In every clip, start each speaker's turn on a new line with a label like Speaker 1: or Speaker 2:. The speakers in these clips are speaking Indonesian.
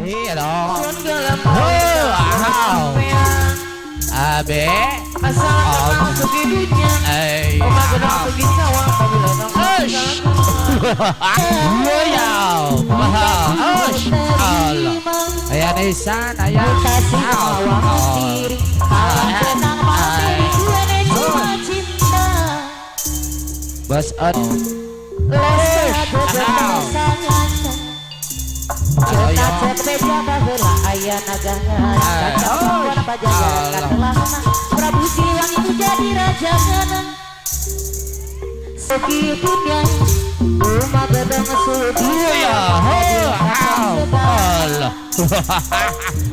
Speaker 1: Iya dong. Wow. Abe.
Speaker 2: Asal masuk hidupnya. Omak gedang pergi sawah kabila nang.
Speaker 1: Wow. Allah. Ayah nisan, ayah
Speaker 2: kasih awang diri. Kalah tenang mati gue cuma cinta.
Speaker 1: Bos on.
Speaker 2: Lesa gedang sangat. Cerita beja bahula ayah nagangan. Kacau wana pajagan telah Prabu Siliwangi itu jadi raja ganang. Segitunya rumah gedang sudi.
Speaker 1: Allah.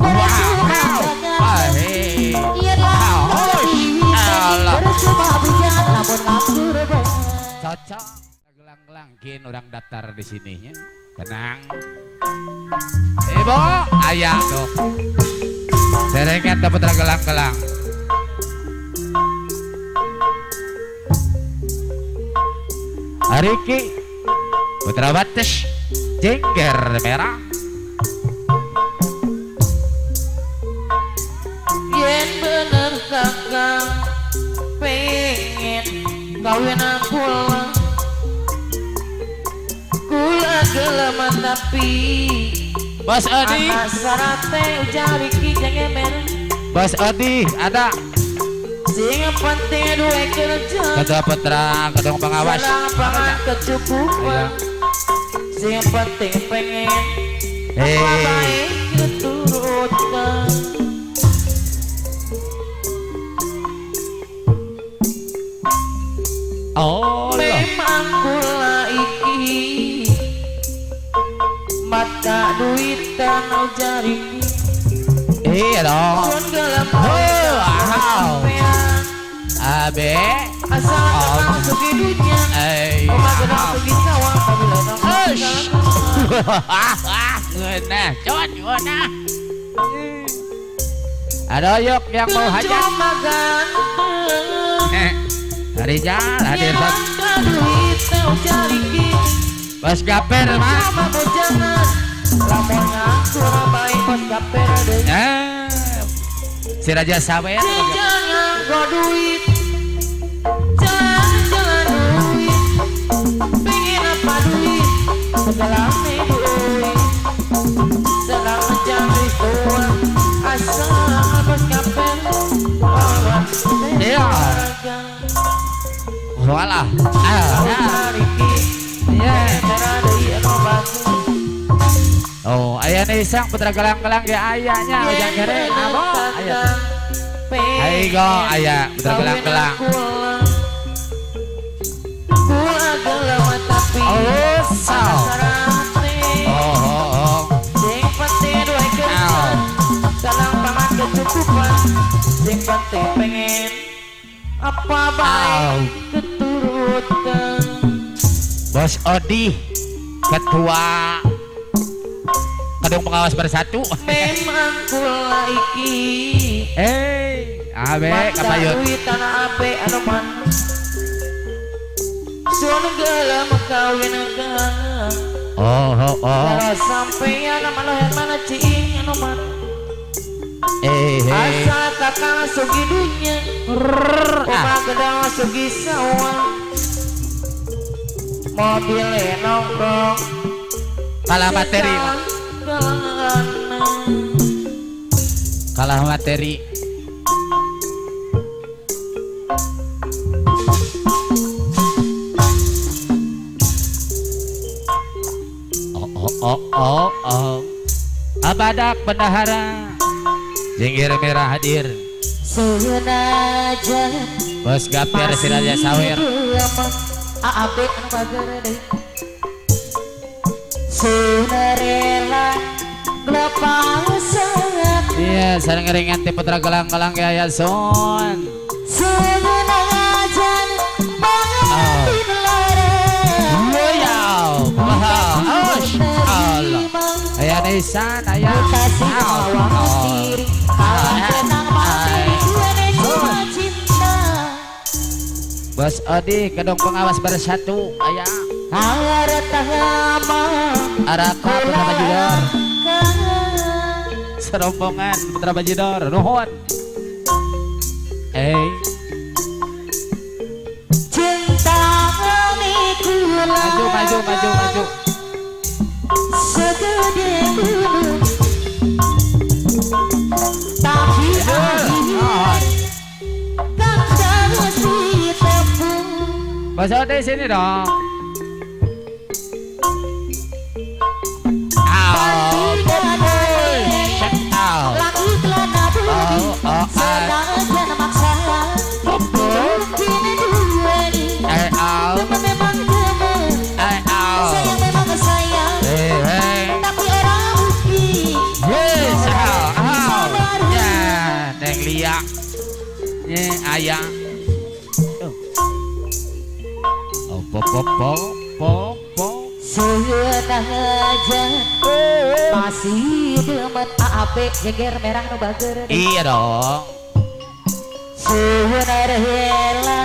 Speaker 1: Wow. Cocok. Gelang-gelangkin orang datar di sininya. Tenang. Ibu, ayah tuh. Serengan dapat gelang-gelang. Ariki Putra Bates Jengger merah.
Speaker 2: Yen bener kakak pengen kawin aku kula geleman tapi
Speaker 1: Bos Odi,
Speaker 2: sarate ujari ki jengemer.
Speaker 1: Bos Odi ada
Speaker 2: Sing penting duwe kerja
Speaker 1: Ketua Putra Kedung Pengawas
Speaker 2: lapangan kecukupan. Sing penting pengen apa baik keturutan.
Speaker 1: Oh
Speaker 2: Memang kula iki mata duitan ujari
Speaker 1: iya dong.
Speaker 2: pun gelap
Speaker 1: Wow. Abe.
Speaker 2: asal masuk hidupnya. Omak gedang pergi sawah kabila nang.
Speaker 1: Ngena, cot ngena. Ada yuk yang mau hajat.
Speaker 2: Cuma ganteng
Speaker 1: Hari jalan hadir bos.
Speaker 2: duitnya ujari ki
Speaker 1: Bos Gaper mah.
Speaker 2: sama bojangan lamonnya kurang baik bos gaper deh.
Speaker 1: Si Raja Sawer.
Speaker 2: Jangan go duit, jangan duit. Pengen apa duit? Segala duit. Sedang mencari tuan, asal bos kapen.
Speaker 1: Iya. Walah. Oh, ayah nisang putra gelang-gelang ya ayahnya ujang kere apa ayah. Aigo ayah putra gelang-gelang.
Speaker 2: Kula gelang tapi
Speaker 1: Oh, sao. Oh.
Speaker 2: sing penting duwe kerja salang paman kecukupan. Sing penting pengen apa baik keturutan.
Speaker 1: Bos Odi Ketua Kedung Pengawas Bersatu.
Speaker 2: Memang kula iki
Speaker 1: Abe
Speaker 2: mata
Speaker 1: kapayun.
Speaker 2: duit tanah abe anu mana sun gelam kawin ganang.
Speaker 1: Oh.
Speaker 2: Kalau sampeyan mana mana ciing anu mana asal kakak sugi dunya omak gedang sugi sawah mobil nongkrong
Speaker 1: Kalah materi. Kalah materi. Oh. Abadak bendahara Jengger merah hadir.
Speaker 2: Senajan
Speaker 1: Bos Gaper si Raja Sawer.
Speaker 2: AAB anu bagere deui. Sunarela glepang sangat.
Speaker 1: Iya, sareng ngeringan ti putra gelang-gelang ya Yason.
Speaker 2: Senajan banget di lara.
Speaker 1: Wow. Allah. Ayah nisan, ayah
Speaker 2: kasih awang diri. Kalah tenang mati gue cuma cinta.
Speaker 1: Bos Odi Kedung Pengawas Bersatu ayah.
Speaker 2: Agar tahama
Speaker 1: Araka Putra Majudar. serombongan Putra Bajidor nuhun.
Speaker 2: cinta
Speaker 1: Maju.
Speaker 2: segede gunung tapi akhir kandang si tepung.
Speaker 1: Mas Ode sini dong.
Speaker 2: Langit lana bumi senajan maksa kini duweni memang gemes sayang memang sayang tapi orang bukti
Speaker 1: Neng Lia ayah
Speaker 2: senajan masih demen ape jeger merah nu bager
Speaker 1: iya dong
Speaker 2: sebenar hela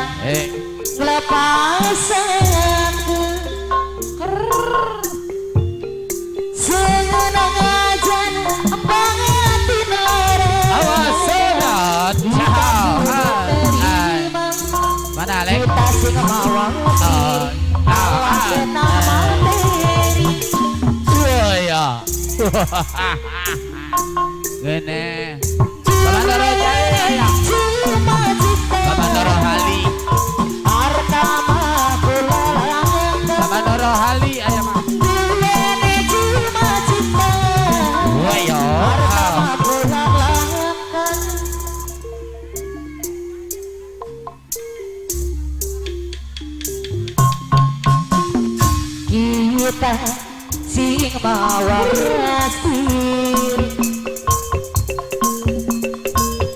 Speaker 2: ngelepasan senang ajan bangetin lara
Speaker 1: awas sehat mana lek
Speaker 2: kita sing mawang awas nama materi
Speaker 1: ya gene Babandoro Jaya
Speaker 2: cuma cita
Speaker 1: Babandoro Hali
Speaker 2: hartama pulang
Speaker 1: Babandoro Hali aya mah
Speaker 2: duweni cuma cita
Speaker 1: yo
Speaker 2: hartama pulang langkan kita sing mawa rasir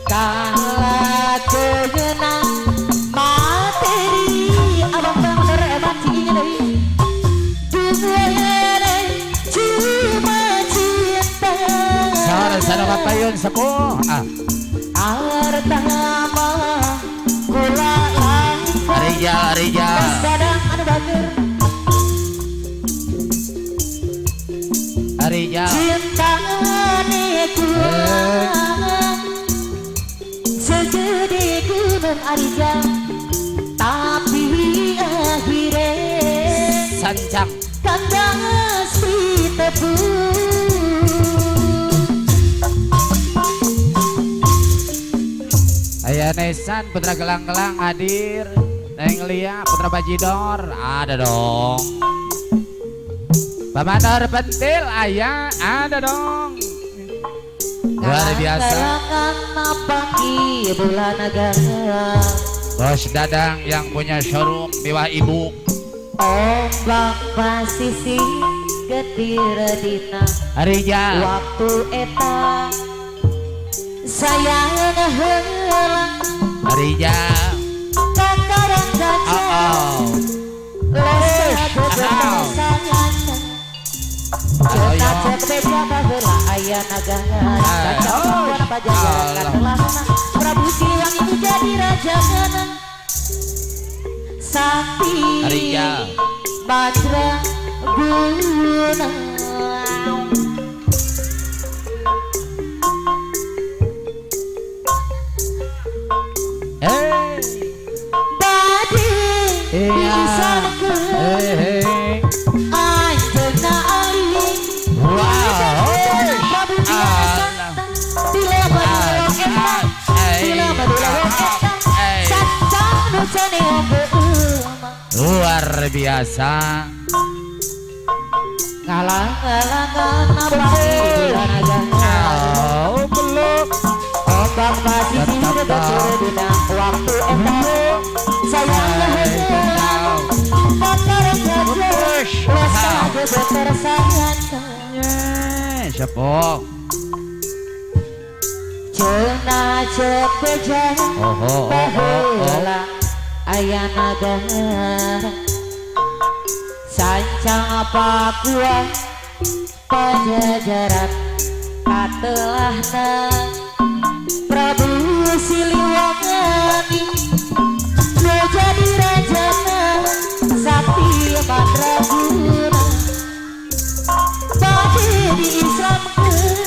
Speaker 2: kalah kegenang materi abang bang terebat ini duweni cuma cinta
Speaker 1: Sana kapayun sepuh
Speaker 2: hartama kula langkan
Speaker 1: Rijal
Speaker 2: sadang anu bager
Speaker 1: Rijal
Speaker 2: cinta kurang segede gunung Arijal tapi akhirnya
Speaker 1: sancang
Speaker 2: kandang si tepung.
Speaker 1: Ayah Nesan Putra Gelang-gelang hadir. Neng Lia Putra Bajidor ada dong. Babandor Pentil ayah ada dong. Luar biasa.
Speaker 2: Pagi bulan negara
Speaker 1: Bos Dadang yang punya showroom mewah ibu.
Speaker 2: ombak pasisi getir dina
Speaker 1: Rijal
Speaker 2: waktu eta sayang heula
Speaker 1: Rijal
Speaker 2: kakarang gajah lesa bebesayan kita cek beja baheula aya nagara kacau pun pajajaran telahna Prabu Silang itu jadi raja ngana sakti
Speaker 1: Rijal
Speaker 2: Badra Guna Badi pisan ke anjeunna ari Prabu Silang bila badulang eta bila badulang eta sancang nu cenah beuma
Speaker 1: luar biasa.
Speaker 2: ngalang-ngalangan abadi bulan agama
Speaker 1: Peluk
Speaker 2: ombak pasisi getir dina waktu eta sayang heula kakarang gajah lesa gebeter sayang
Speaker 1: sepok.
Speaker 2: cenah cek beja baheula aya nagara sancang apa kuat pajajaran katelahna Prabu Siliwangi nu jadi rajana sakti Madraguna bade diislamkeun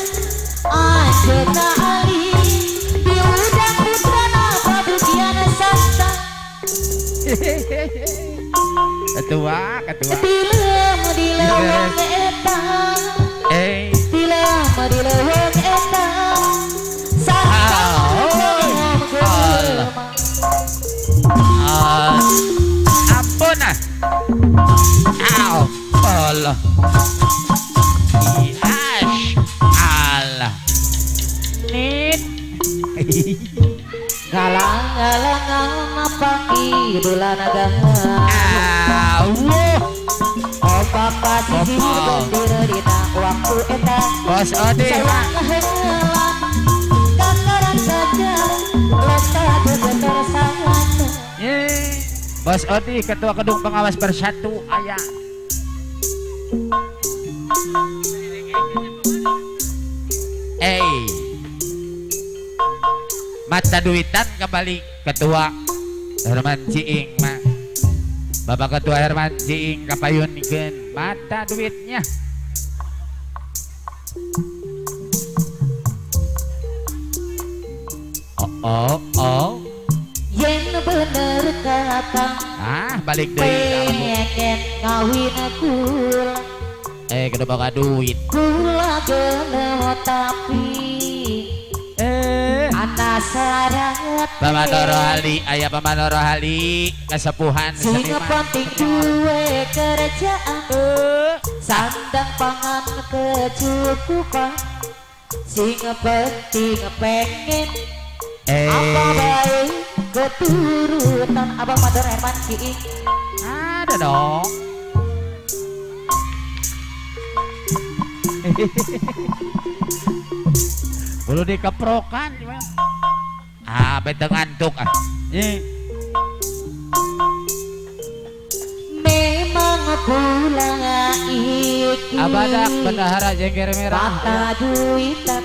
Speaker 1: Ketua, ketua.
Speaker 2: Dilem eta dilem eta
Speaker 1: Ampun ah. Au, Allah. Iash, Allah. Nit.
Speaker 2: galang-galang apa idola naga opak pasisir bendir dina waktu eta
Speaker 1: Bos Odi.
Speaker 2: kakaran saja lestari betersangan
Speaker 1: Bos Odi, Ketua Gedung Pengawas Bersatu aya. Mata duitan kembali Ketua Herman Ciing mah. Bapak Ketua Herman Ciing kapayunkeun mata duitnya. Oh.
Speaker 2: yen bener kakang
Speaker 1: Balik deui.
Speaker 2: pengen ngawin kula
Speaker 1: Kudu boga duit.
Speaker 2: kula gelem tapi anasarat
Speaker 1: Pamanoro Hali, aya Pamanoro Hali, kesepuhan
Speaker 2: sing
Speaker 1: seniman.
Speaker 2: penting duwe kerjaan sandang pangan kecukupan sing penting pengen apa baik keturunan abang Mador Herman Ciing
Speaker 1: Ada dong. Bulu dikeprokan gimana? Beteng ngantuk
Speaker 2: memang kula iki
Speaker 1: Abadak bendahara jengger merah.
Speaker 2: mata duitan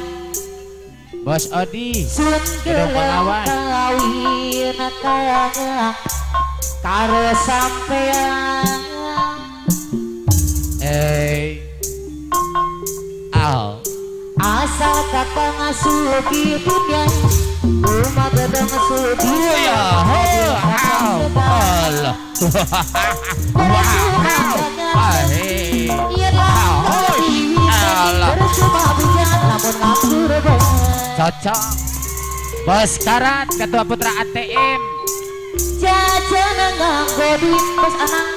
Speaker 1: Bos Odi,
Speaker 2: sun
Speaker 1: Gedung Pengawas.
Speaker 2: kawin kaya karo sampean asal kakak ngasuki dunia rumah gedung sugi
Speaker 1: Allah. Cocok. Bos Karat, Ketua Putra ATM.
Speaker 2: jajan nganggo duit bos anak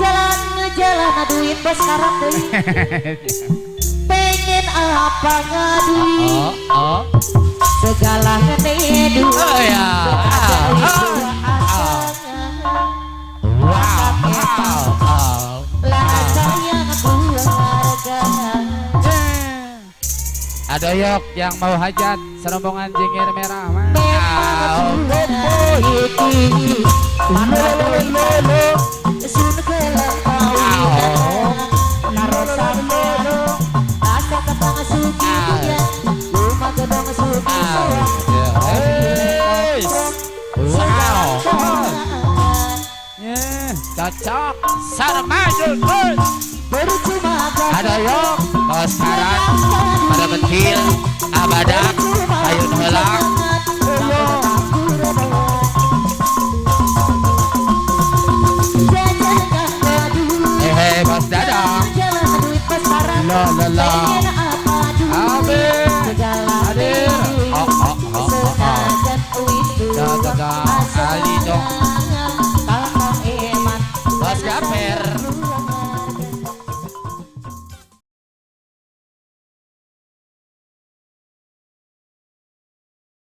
Speaker 2: jalan duit bos karat deui pengen apa ngaduit segala ngene duit lah sayang keluarga
Speaker 1: Ada yok yang mau hajat serombongan jengger merah mah. Cocok sarmajul ada yok bos Karat pada betil abadak ayun helang bos Dadang la amin hadir Ali dong bos gape